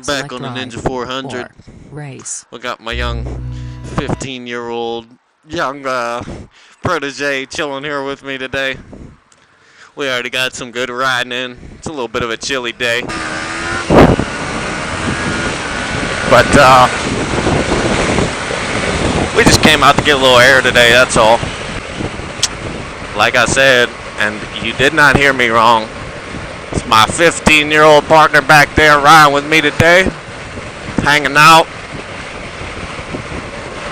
back on the Ninja 400. Race. We got my young 15-year-old young protege chilling here with me today. We already got some good riding in. It's a little bit of a chilly day. But we just came out to get a little air today, that's all. Like I said, and you did not hear me wrong, it's my 15-year-old partner back there riding with me today, hanging out,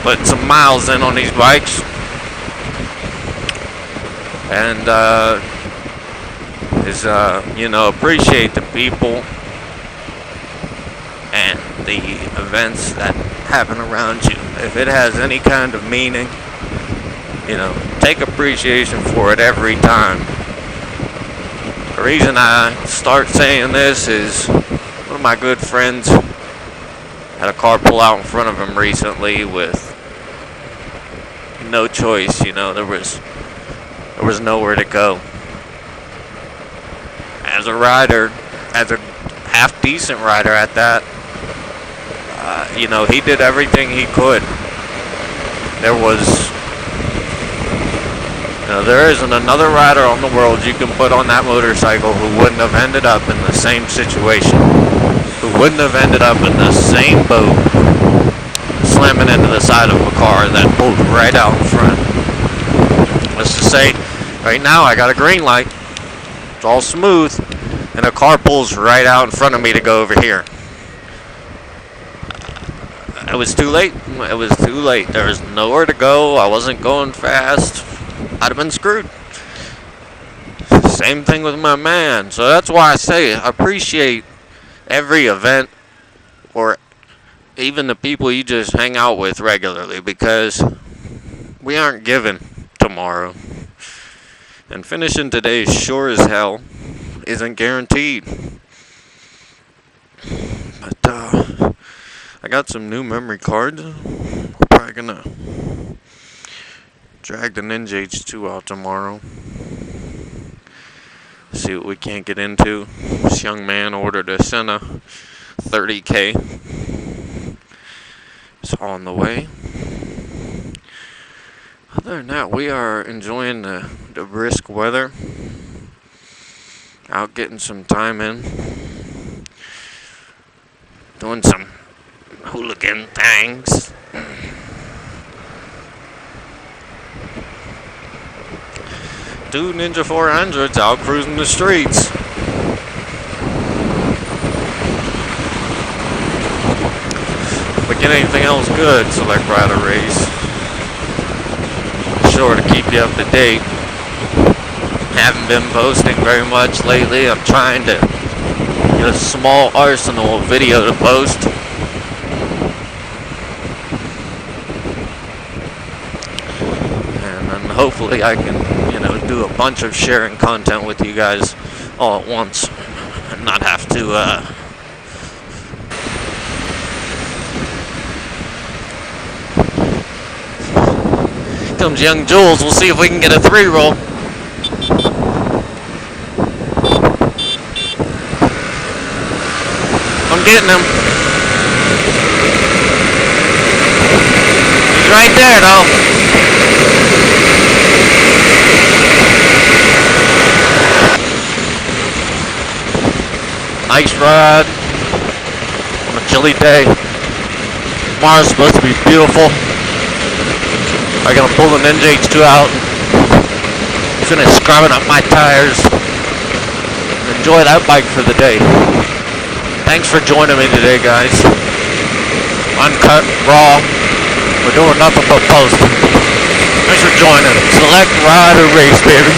putting some miles in on these bikes, and appreciate the people and the events that happen around you. If it has any kind of meaning, take appreciation for it every time. The reason I start saying this is one of my good friends had a car pull out in front of him recently with no choice. There was nowhere to go. As a rider, as a half decent rider at that, he did everything he could. There isn't another rider on the world you can put on that motorcycle who wouldn't have ended up in the same situation, who wouldn't have ended up in the same boat, slamming into the side of a car that pulled right out in front. Let's just say, right now I got a green light, it's all smooth, and a car pulls right out in front of me to go over here. It was too late. It was too late. There was nowhere to go. I wasn't going fast. I'd have been screwed. Same thing with my man. So that's why I say I appreciate every event or even the people you just hang out with regularly, because we aren't given tomorrow. And finishing today sure as hell isn't guaranteed. But I got some new memory cards. We're probably gonna drag the Ninja H2 out tomorrow. See what we can't get into. This young man ordered a Senna 30K. It's on the way. Other than that, we are enjoying the brisk weather. Out getting some time in. Doing some hooligan things. Two Ninja 400s out cruising the streets. If we get anything else good, Select Rider Race. Be sure to keep you up to date. Haven't been posting very much lately. I'm trying to get a small arsenal of video to post. And then hopefully I can, do a bunch of sharing content with you guys all at once and not have to comes young Jules. We'll see if we can get a 3-roll. I'm getting him. He's right there, though. Nice ride on a chilly day. Tomorrow's supposed to be beautiful. I'm gonna pull the Ninja H2 out, finish scrubbing up my tires, and enjoy that bike for the day. Thanks for joining me today, guys. Uncut, raw. We're doing nothing but post. Thanks for joining. Select Rider Race, baby.